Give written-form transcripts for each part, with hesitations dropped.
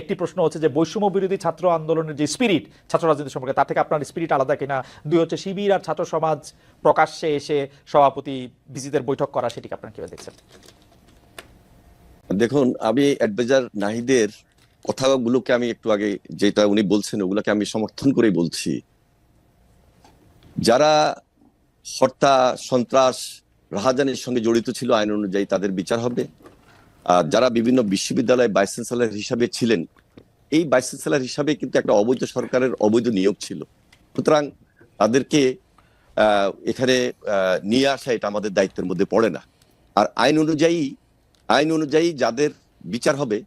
একটি প্রশ্ন হচ্ছে যে বৈষম্য বিরোধী ছাত্র আন্দোলনের যে স্পিরিট ছাত্র রাজনীতি সম্পর্কে, তার থেকে আপনার স্পিরিট আলাদা কিনা? দুই হচ্ছে শিবির আর ছাত্র সমাজ প্রকাশ্যে এসে সভাপতি ভিসিদের বৈঠক করা, সেটিকে আপনারা কিভাবে দেখছেন? দেখুন, আমি অ্যাডভাইজার নাহিদের কথাগুলোকে আমি একটু আগে যেটা উনি বলছেন ওগুলোকে আমি সমর্থন করেই বলছি। যারা হত্যা, সন্ত্রাস, রাহাজানির সঙ্গে জড়িত ছিল আইন অনুযায়ী তাদের বিচার হবে। আর যারা বিভিন্ন বিশ্ববিদ্যালয়ে ভাইস চ্যান্সেলর হিসাবে ছিলেন, এই ভাইস চ্যান্সেলর হিসাবে কিন্তু একটা অবৈধ সরকারের অবৈধ নিয়োগ ছিল, সুতরাং তাদেরকে এখানে নিয়ে আসা এটা আমাদের দায়িত্বের মধ্যে পড়ে না। আর আইন অনুযায়ী যাদের বিচার হবে,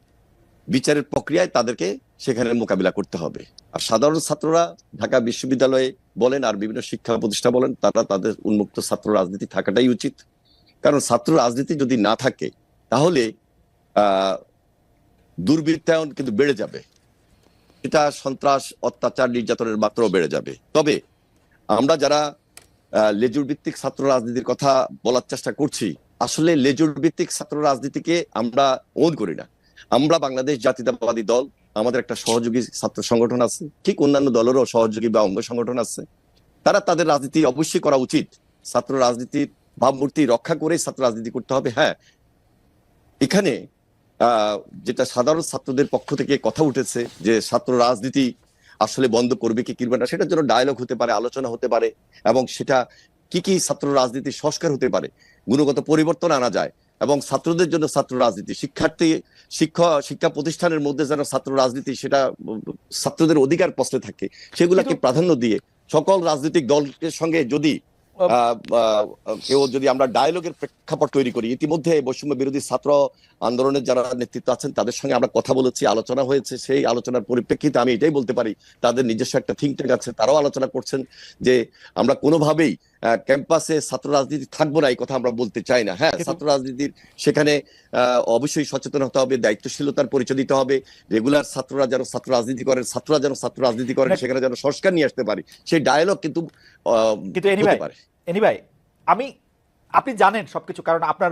বিচারের প্রক্রিয়ায় তাদেরকে সেখানে মোকাবিলা করতে হবে। আর সাধারণ ছাত্ররা ঢাকা বিশ্ববিদ্যালয়ে বলেন আর বিভিন্ন শিক্ষা প্রতিষ্ঠান বলেন, তারা তাদের উন্মুক্ত ছাত্র রাজনীতি থাকাটাই উচিত। কারণ ছাত্র রাজনীতি যদি না থাকে তাহলে দুর্বৃত্তায়ন কিন্তু বেড়ে যাবে, এটা সন্ত্রাস, অত্যাচার, নির্যাতনের মাত্রাও বেড়ে যাবে। তবে আমরা যারা লেজুর ভিত্তিক ছাত্র রাজনীতির কথা বলার চেষ্টা করছি, আসলে লেজুর ভিত্তিক ছাত্র রাজনীতিকে আমরা ওন করি না। আমরা বাংলাদেশ জাতীয়তাবাদী দল, আমাদের একটা সহযোগী ছাত্র সংগঠন আছে, ঠিক অন্যান্য দলেরও সহযোগী বা অঙ্গ সংগঠন আছে। তারা তাদের রাজনীতি অবশ্যই করা উচিত, ছাত্র রাজনীতির ভাবমূর্তি রক্ষা করে ছাত্র রাজনীতি করতে হবে। হ্যাঁ, এখানে যেটা সাধারণ ছাত্রদের পক্ষ থেকে কথা উঠেছে যে ছাত্র রাজনীতি আসলে বন্ধ করবে কি করবে না, সেটার জন্য ডায়ালগ হতে পারে, আলোচনা হতে পারে, এবং সেটা কি কি ছাত্র রাজনীতির সংস্কার হতে পারে, গুণগত পরিবর্তন আনা যায়, এবং ছাত্রদের জন্য ছাত্র রাজনীতি, শিক্ষা প্রতিষ্ঠানের মধ্যে যেন ছাত্র রাজনীতি সেটা ছাত্রদের অধিকার প্রশ্নে থাকে, সেগুলাকে প্রাধান্য দিয়ে সকল রাজনৈতিক দলের সঙ্গে যদি যদি আমরা ডায়ালগের প্রেক্ষাপট তৈরি করি। ইতিমধ্যে বৈষম্য বিরোধী ছাত্র আন্দোলনের যারা নেতৃত্ব আছেন তাদের সঙ্গে আমরা কথা বলেছি, আলোচনা হয়েছে। সেই আলোচনার পরিপ্রেক্ষিতে আমি এটাই বলতে পারি, তাদের নিজস্ব একটা থিঙ্ক ট্যাঙ্ক আছে, তারাও আলোচনা করছেন যে আমরা কোনোভাবেই ক্যাম্পাসে ছাত্র রাজনীতি থাকবো না, এই কথা আমরা বলতে চাই না। হ্যাঁ, ছাত্র রাজনীতির সেখানে অবশ্যই সচেতন হতে হবে, দায়িত্বশীলতার পরিচয় দিতে হবে। রেগুলার ছাত্ররা যেন ছাত্র রাজনীতি করেন, ছাত্ররা যেন ছাত্র রাজনীতি করেন, সেখানে যেন সংস্কার নিয়ে আসতে পারি, সেই ডায়ালগ কিন্তু হতে পারে। এনিভাই, আপনি জানেন সবকিছু, কারণ আপনার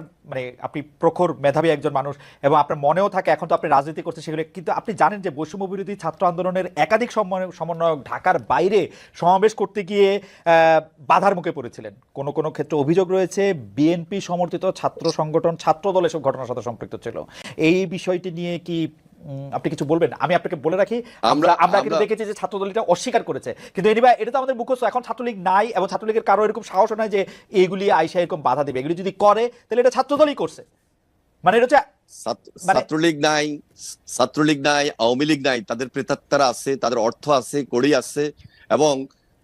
আপনি প্রখর মেধাবী একজন মানুষ এবং আপনার মনেও থাকে, এখন তো আপনি রাজনীতি করছেন সেগুলো, কিন্তু আপনি জানেন যে বৈষম্য বিরোধী ছাত্র আন্দোলনের একাধিক সমন্বয়ক ঢাকার বাইরে সমাবেশ করতে গিয়ে বাধার মুখে পড়েছিলেন। কোনো কোনো ক্ষেত্রে অভিযোগ রয়েছে বিএনপি সমর্থিত ছাত্র সংগঠন, ছাত্র দল এসব ঘটনার সাথে সম্পৃক্ত ছিল। এই বিষয়টি নিয়ে কি আপনি কিছু বলবেন? আমি আপনাকে বলে রাখি, আমরা কিন্তু দেখেছি যে ছাত্রদল এটা অস্বীকার করেছে, কিন্তু এটা তো আমাদের মুখস্থ। এখন ছাত্রলীগ নাই এবং ছাত্রলীগের কারো এরকম সাহস নাই যে এইগুলি আইসা এরকম বাধা দেবে। এগুলি যদি করে তাহলে এটা ছাত্রদলই করছে, মানে এটা হচ্ছে ছাত্রলীগ নাই, আওয়ামী লীগ নাই, তাদের প্রেতাত্মারা আছে, তাদের অর্থ আছে, কড়ি আছে, এবং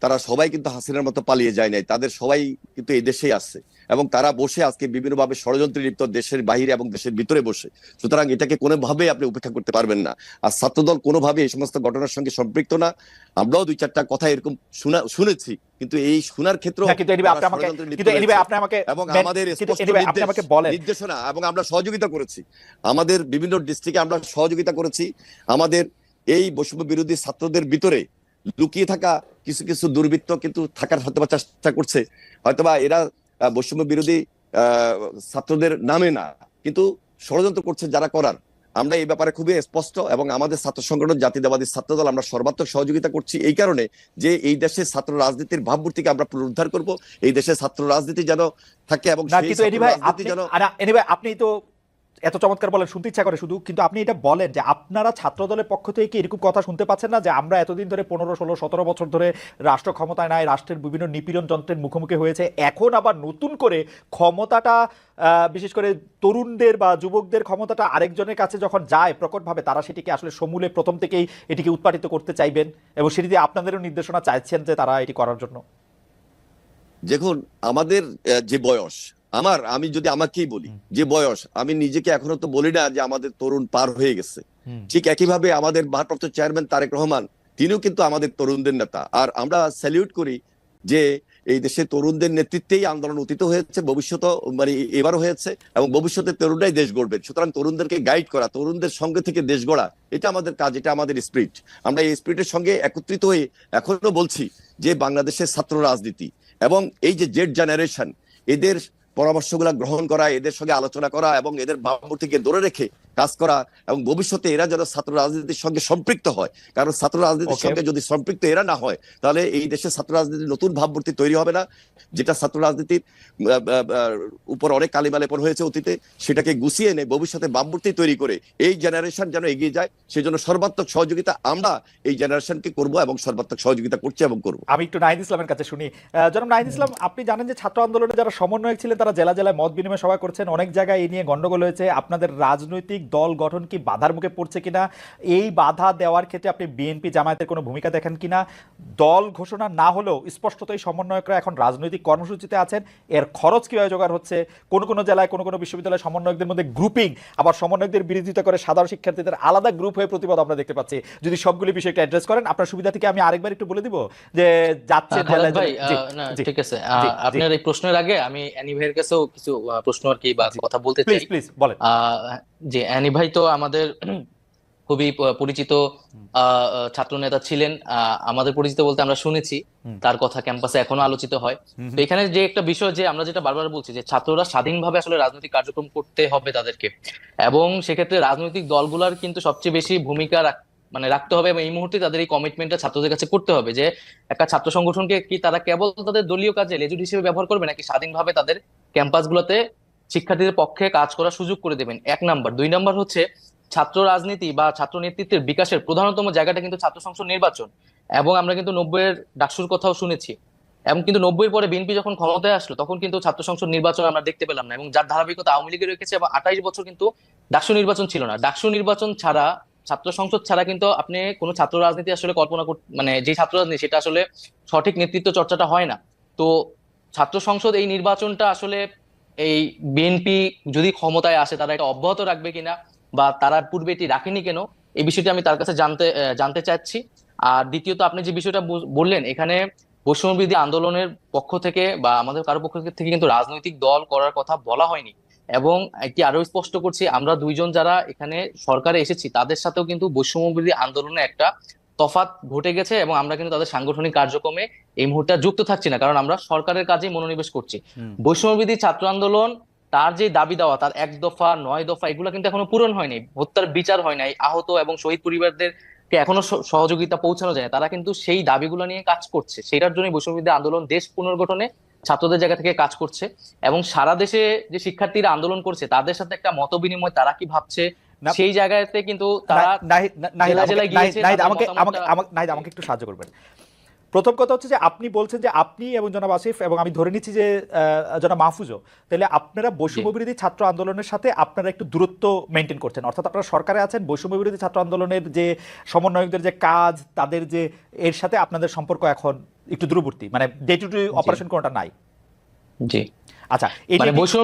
তারা সবাই কিন্তু হাসিনার মতো পালিয়ে যায় নাই, তাদের সবাই কিন্তু এই দেশেই আছে, এবং তারা বসে আজকে বিভিন্নভাবে ষড়যন্ত্রে লিপ্ত, দেশের বাহিরে এবং দেশের ভিতরে বসে। সুতরাং এটাকে কোনোভাবেই আপনি উপেক্ষা করতে পারবেন না। আর ছাত্রদল কোনোভাবে এই সমস্ত ঘটনার সঙ্গে সম্পৃক্ত না। আমরাও দুই চারটা কথা এরকম শুনেছি, কিন্তু এই শোনার ক্ষেত্রে এবং আমাদের নির্দেশনা এবং আমরা সহযোগিতা করেছি, আমাদের বিভিন্ন ডিস্ট্রিক্টে আমরা সহযোগিতা করেছি। আমাদের এই বৈষম্য বিরোধী ছাত্রদের ভিতরে লুকিয়ে থাকা কিছু কিছু দুর্বৃত্ত কিন্তু থাকার হয়তো চেষ্টা করছে, হয়তোবা এরা বৈষম্য বিরোধী ছাত্রদের নামে না, কিন্তু ষড়যন্ত্র করছে যারা করার। আমরা এই ব্যাপারে খুবই স্পষ্ট, এবং আমাদের ছাত্র সংগঠন জাতীয়তাবাদী ছাত্রদল আমরা সর্বাত্মক সহযোগিতা করছি এই কারণে যে এই দেশে ছাত্র রাজনীতির ভাবমূর্তিকে আমরা পুনরুদ্ধার করব, এই দেশে ছাত্র রাজনীতি যেন থাকে। এবং আপনি তো এত চমৎকার বলেন, শুনতে ইচ্ছা করে শুধু, কিন্তু আপনি এটা বলেন যে আপনারা ছাত্র দলের পক্ষ থেকে এরকম কথা শুনতে পাচ্ছেন না যে আমরা এতদিন ধরে 15, 16, 17 বছর ধরে রাষ্ট্র ক্ষমতায় নাই, রাষ্ট্রের বিভিন্ন নিপীড়ন যন্ত্রের মুখোমুখি হয়েছে, এখন আবার নতুন করে ক্ষমতাটা বিশেষ করে তরুণদের বা যুবকদের ক্ষমতাটা আরেকজনের কাছে যখন যায় প্রকটভাবে, তারা সেটিকে আসলে সমূলে প্রথম থেকেই এটিকে উৎপাদিত করতে চাইবেন, এবং সেটিতে আপনাদেরও নির্দেশনা চাইছেন যে তারা এটি করার জন্য। দেখুন, আমাদের যে বয়স, আমি যদি আমাকেই বলি, যে বয়স, আমি নিজেকে এখনো তো বলি না যে আমাদের তরুণ পার হয়ে গেছে। ঠিক একইভাবে আমাদের ভারপ্রাপ্ত চেয়ারম্যান তারেক রহমান, তিনিও কিন্তু আমাদের তরুণদের নেতা। আর আমরা স্যালিউট করি যে এই দেশে তরুণদের নেতৃত্বেই আন্দোলন অতীত হয়েছে, ভবিষ্যৎ এবারও হয়েছে, এবং ভবিষ্যতে তরুণরাই দেশ গড়বে। সুতরাং তরুণদেরকে গাইড করা, তরুণদের সঙ্গে থেকে দেশ গড়া, এটা আমাদের কাজ, এটা আমাদের স্পিরিট। আমরা এই স্পিরিটের সঙ্গে একত্রিত হয়ে এখনো বলছি যে বাংলাদেশের ছাত্র রাজনীতি এবং এই যে জেড জেনারেশন, এদের পরামর্শগুলা গ্রহণ করা, এদের সঙ্গে আলোচনা করা এবং এদের ভাবমূর্তিকে ধরে রেখে কাজ করা এবং ভবিষ্যতে এরা যেন ছাত্র রাজনীতির সঙ্গে সম্পৃক্ত হয়, কারণ ছাত্র রাজনীতির Okay. সঙ্গে যদি সম্পৃক্ত এরা না হয় তাহলে এই দেশে ছাত্র রাজনীতির নতুন ভাবমূর্তি তৈরি হবে না, যেটা ছাত্র রাজনীতির উপর অনেক কালিমালেপন হয়েছে অতীতে, সেটাকে গুছিয়ে এনে ভবিষ্যতে ভাবমূর্তি তৈরি করে এই জেনারেশন যেন এগিয়ে যায়, সেজন্য সর্বাত্মক সহযোগিতা আমরা এই জেনারেশনকে করব এবং সর্বাত্মক সহযোগিতা করছি এবং করব। আমি একটু নাহিদ ইসলামের কাছে শুনি। জনাব নাহিদ ইসলাম, আপনি জানেন যে ছাত্র আন্দোলনে যারা সমন্বয়ক ছিলেন তারা জেলা জেলায় মত বিনিময় সভা করছেন, অনেক জায়গায় এই নিয়ে গন্ডগোল হয়েছে। আপনাদের রাজনৈতিক দল গঠন কি বাধার মুখে পড়ছে কিনা, এই বাধা দেওয়ার ক্ষেত্রে আপনি বিএনপি জামায়াতের কোনো ভূমিকা দেখেন কিনা? দল ঘোষণা না হলেও স্পষ্টতই সমন্বয়করা এখন রাজনৈতিক কর্মসূচিতে আছেন, এর খরচ কিভাবে জোগাড় হচ্ছে? কোন কোন জেলায় কোন কোন বিশ্ববিদ্যালয়ের সমন্বয়কদের মধ্যে গ্রুপিং, আবার সমন্বয়কদের বিরোধিতা করে সাধারণ শিক্ষার্থীদের আলাদা গ্রুপ হয়ে প্রতিবাদ আমরা দেখতে পাচ্ছি। যদি সবগুলি বিষয়টা অ্যাড্রেস করেন আপনার সুবিধা থেকে আমি আরেকবার একটু বলে দিব যে যাচ্ছে খালেদ ভাই, জি, না জি, ঠিক আছে, জি, আপনার এই প্রশ্নের আগে আমি অ্যানি ভাইয়ের কাছেও কিছু প্রশ্ন আর কি বা কথা বলতে চাই। প্লিজ প্লিজ বলেন। যে অ্যানি ভাই তো আমাদের খুবই পরিচিত ছাত্র নেতা ছিলেন, আমাদের পরিচিত বলতে আমরা শুনেছি তার কথা ক্যাম্পাসে এখনো আলোচিত হয়। তো এখানে যে একটা বিষয় যে আমরা যেটা বারবার বলছি যে ছাত্ররা স্বাধীনভাবে আসলে রাজনৈতিক কার্যক্রম করতে হবে তাদেরকে, এবং সেক্ষেত্রে রাজনৈতিক দলগুলোর কিন্তু সবচেয়ে বেশি ভূমিকা রাখতে হবে, এবং এই মুহূর্তে তাদের এই কমিটমেন্টটা ছাত্রদের কাছে করতে হবে যে একটা ছাত্র সংগঠনকে কি তারা কেবল তাদের দলীয় কাজে লেজুর হিসেবে ব্যবহার করবে, নাকি স্বাধীনভাবে তাদের ক্যাম্পাসগুলোতে শিক্ষার্থীদের পক্ষে কাজ করার সুযোগ করে দেবেন, 1 নাম্বার। 2 নাম্বার হচ্ছে ছাত্র রাজনীতি বা ছাত্র নেতৃত্বের বিকাশের প্রধানতম জায়গাটা কিন্তু ছাত্র সংসদ নির্বাচন, এবং আমরা কিন্তু 90-এর ডাকসুর কথাও শুনেছি, এবং কিন্তু 90-এর পরে বিএনপি যখন ক্ষমতায় আসলো তখন কিন্তু ছাত্র সংসদ নির্বাচন আমরা দেখতে পেলাম না, এবং যার ধারাবাহিকতা আওয়ামী লীগের রেখেছে, এবং 28 বছর কিন্তু ডাকসু নির্বাচন ছিল না। ডাকসু নির্বাচন ছাড়া, ছাত্র সংসদ ছাড়া কিন্তু আপনি কোনো ছাত্র রাজনীতি আসলে কল্পনা যে ছাত্র রাজনীতি সেটা আসলে সঠিক নেতৃত্ব চর্চাটা হয় না। তো ছাত্র সংসদ এই নির্বাচনটা আসলে এই বিএনপি যদি ক্ষমতায় আসে তারা এটা অব্যাহত রাখবে কিনা, বা তারা পূর্বে এটি রাখেনি কেন, এই বিষয়টি আমি তার কাছে জানতে চাচ্ছি। আর দ্বিতীয়ত আপনি যে বিষয়টা বললেন, এখানে বৈষম্য বিরোধী আন্দোলনের পক্ষ থেকে বা আমাদের কারো পক্ষ থেকে কিন্তু রাজনৈতিক দল করার কথা বলা হয়নি, এবং এটি আরো স্পষ্ট করছি, আমরা দুইজন যারা এখানে সরকারে এসেছি তাদের সাথেও কিন্তু বৈষম্য বিরোধী আন্দোলনে একটা তফাৎ ঘটে গেছে, এবং আমরা কিন্তু তাদের সাংগঠনিক কার্যক্রমে এই মুহূর্তে যুক্ত থাকছি না, কারণ আমরা সরকারের কাজেই মনোনিবেশ করছি। বৈষম্য বিরোধী ছাত্র আন্দোলন তার যে দাবি দেওয়া, তার 1 দফা 9 দফা, এগুলো কিন্তু এখনো পূরণ হয়নি, হত্যার বিচার হয় নাই, আহত এবং শহীদ পরিবারদেরকে এখনো সহযোগিতা পৌঁছানো যায় না, তারা কিন্তু সেই দাবিগুলো নিয়ে কাজ করছে। সেটার জন্য বৈষম্য বিরোধী আন্দোলন দেশ পুনর্গঠনে ছাত্রদের জায়গা থেকে কাজ করছে, এবং সারা দেশে যে শিক্ষার্থীরা আন্দোলন করছে তাদের সাথে একটা মত বিনিময়, তারা কি ভাবছে সেই জায়গাতে কিন্তু তারা আমাকে একটু সাহায্য করবেন। প্রথম কথা হচ্ছে যে আপনি বলছেন যে আপনি এবং জনাব আসিফ এবং আমি ধরে নিচ্ছি যে জনাব মাহফুজও, তাহলে আপনারা বৈষম্য বিরোধী ছাত্র আন্দোলনের সাথে আপনারা একটু দূরত্ব মেনটেন করছেন, অর্থাৎ আপনারা সরকারে আছেন, বৈষম্য বিরোধী ছাত্র আন্দোলনের যে সমন্বয়কদের যে কাজ তাদের যে এর সাথে আপনাদের সম্পর্ক এখন একটু দূরবর্তী, মানে ডে টু ডে অপারেশন কোনটা নাই। জি, আচ্ছা, মানে